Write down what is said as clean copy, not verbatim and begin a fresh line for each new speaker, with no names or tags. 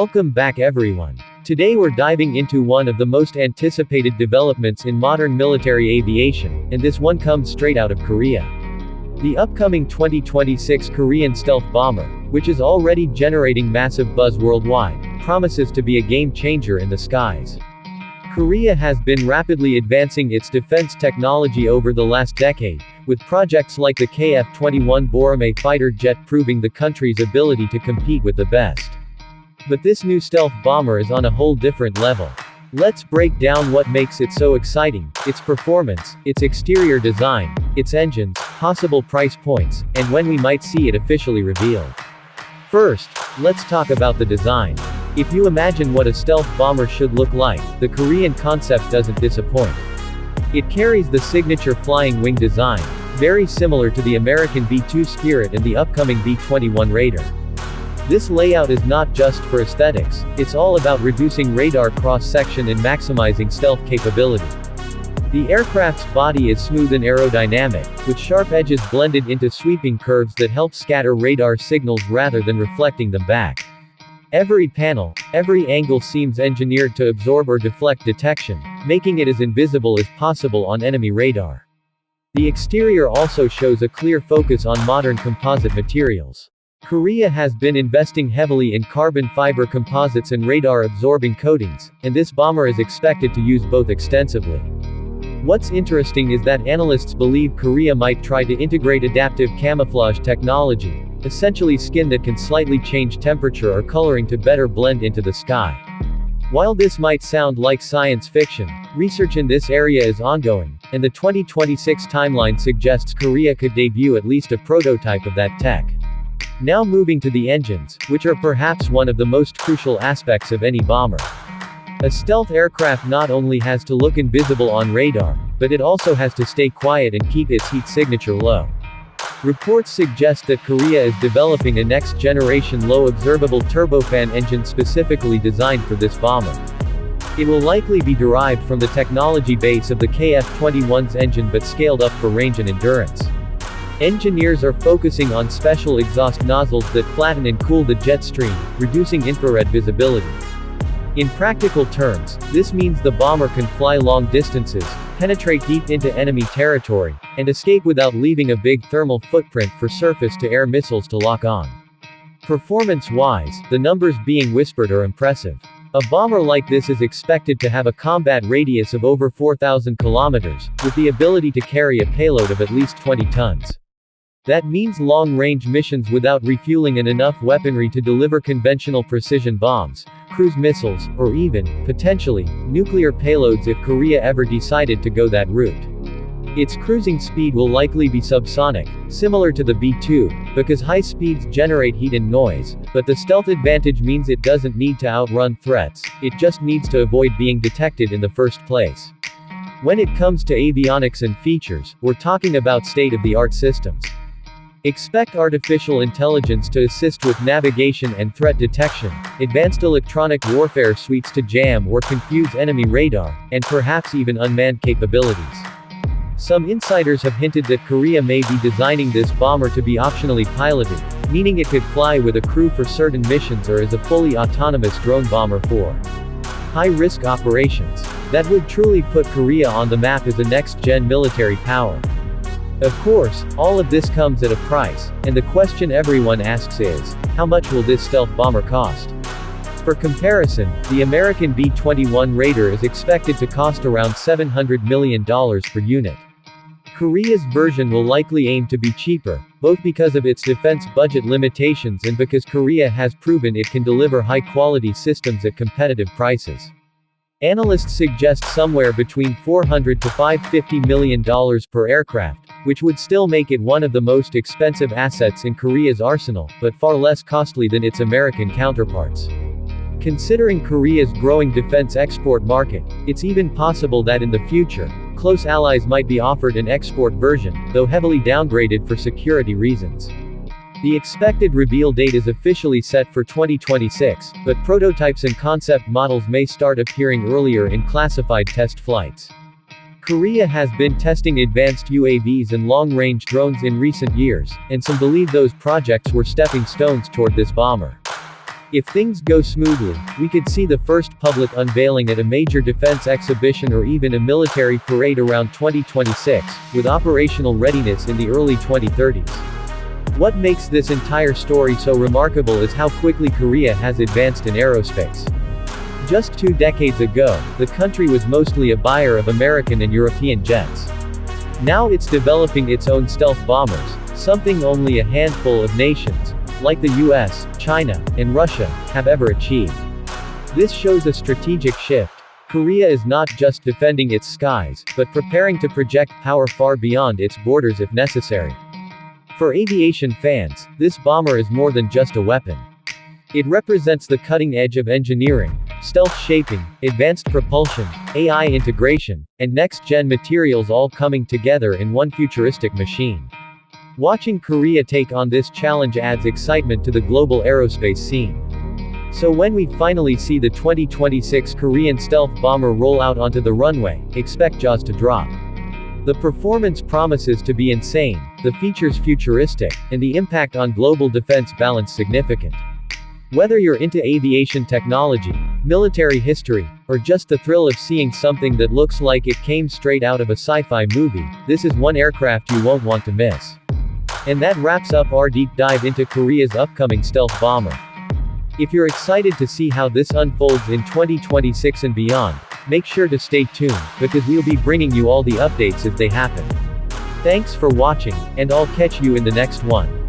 Welcome back everyone. Today we're diving into one of the most anticipated developments in modern military aviation, and this one comes straight out of Korea. The upcoming 2026 Korean stealth bomber, which is already generating massive buzz worldwide, promises to be a game changer in the skies. Korea has been rapidly advancing its defense technology over the last decade, with projects like the KF-21 Boramae fighter jet proving the country's ability to compete with the best. But this new stealth bomber is on a whole different level. Let's break down what makes it so exciting, its performance, its exterior design, its engines, possible price points, and when we might see it officially revealed. First, let's talk about the design. If you imagine what a stealth bomber should look like, the Korean concept doesn't disappoint. It carries the signature flying wing design, very similar to the American B-2 Spirit and the upcoming B-21 Raider. This layout is not just for aesthetics, it's all about reducing radar cross-section and maximizing stealth capability. The aircraft's body is smooth and aerodynamic, with sharp edges blended into sweeping curves that help scatter radar signals rather than reflecting them back. Every panel, every angle seems engineered to absorb or deflect detection, making it as invisible as possible on enemy radar. The exterior also shows a clear focus on modern composite materials. Korea has been investing heavily in carbon fiber composites and radar-absorbing coatings, and this bomber is expected to use both extensively. What's interesting is that analysts believe Korea might try to integrate adaptive camouflage technology, essentially skin that can slightly change temperature or coloring to better blend into the sky. While this might sound like science fiction, research in this area is ongoing, and the 2026 timeline suggests Korea could debut at least a prototype of that tech. Now moving to the engines, which are perhaps one of the most crucial aspects of any bomber. A stealth aircraft not only has to look invisible on radar, but it also has to stay quiet and keep its heat signature low. Reports suggest that Korea is developing a next-generation low-observable turbofan engine specifically designed for this bomber. It will likely be derived from the technology base of the KF-21's engine but scaled up for range and endurance. Engineers are focusing on special exhaust nozzles that flatten and cool the jet stream, reducing infrared visibility. In practical terms, this means the bomber can fly long distances, penetrate deep into enemy territory, and escape without leaving a big thermal footprint for surface-to-air missiles to lock on. Performance-wise, the numbers being whispered are impressive. A bomber like this is expected to have a combat radius of over 4,000 kilometers, with the ability to carry a payload of at least 20 tons. That means long-range missions without refueling and enough weaponry to deliver conventional precision bombs, cruise missiles, or even, potentially, nuclear payloads if Korea ever decided to go that route. Its cruising speed will likely be subsonic, similar to the B-2, because high speeds generate heat and noise, but the stealth advantage means it doesn't need to outrun threats, it just needs to avoid being detected in the first place. When it comes to avionics and features, we're talking about state-of-the-art systems. Expect artificial intelligence to assist with navigation and threat detection, advanced electronic warfare suites to jam or confuse enemy radar, and perhaps even unmanned capabilities. Some insiders have hinted that Korea may be designing this bomber to be optionally piloted, meaning it could fly with a crew for certain missions or as a fully autonomous drone bomber for high-risk operations. That would truly put Korea on the map as a next-gen military power. Of course, all of this comes at a price, and the question everyone asks is, how much will this stealth bomber cost? For comparison, the American B-21 Raider is expected to cost around $700 million per unit. Korea's version will likely aim to be cheaper, both because of its defense budget limitations and because Korea has proven it can deliver high-quality systems at competitive prices. Analysts suggest somewhere between $400 to $550 million per aircraft, which would still make it one of the most expensive assets in Korea's arsenal, but far less costly than its American counterparts. Considering Korea's growing defense export market, it's even possible that in the future, close allies might be offered an export version, though heavily downgraded for security reasons. The expected reveal date is officially set for 2026, but prototypes and concept models may start appearing earlier in classified test flights. Korea has been testing advanced UAVs and long-range drones in recent years, and some believe those projects were stepping stones toward this bomber. If things go smoothly, we could see the first public unveiling at a major defense exhibition or even a military parade around 2026, with operational readiness in the early 2030s. What makes this entire story so remarkable is how quickly Korea has advanced in aerospace. Just 2 decades ago, the country was mostly a buyer of American and European jets. Now it's developing its own stealth bombers, something only a handful of nations, like the US, China, and Russia, have ever achieved. This shows a strategic shift. Korea is not just defending its skies, but preparing to project power far beyond its borders if necessary. For aviation fans, this bomber is more than just a weapon. It represents the cutting edge of engineering, stealth shaping, advanced propulsion, AI integration, and next-gen materials all coming together in one futuristic machine. Watching Korea take on this challenge adds excitement to the global aerospace scene. So when we finally see the 2026 Korean stealth bomber roll out onto the runway, expect jaws to drop. The performance promises to be insane, the features futuristic, and the impact on global defense balance significant. Whether you're into aviation technology, military history, or just the thrill of seeing something that looks like it came straight out of a sci-fi movie, this is one aircraft you won't want to miss. And that wraps up our deep dive into Korea's upcoming stealth bomber. If you're excited to see how this unfolds in 2026 and beyond, make sure to stay tuned, because we'll be bringing you all the updates as they happen. Thanks for watching, and I'll catch you in the next one.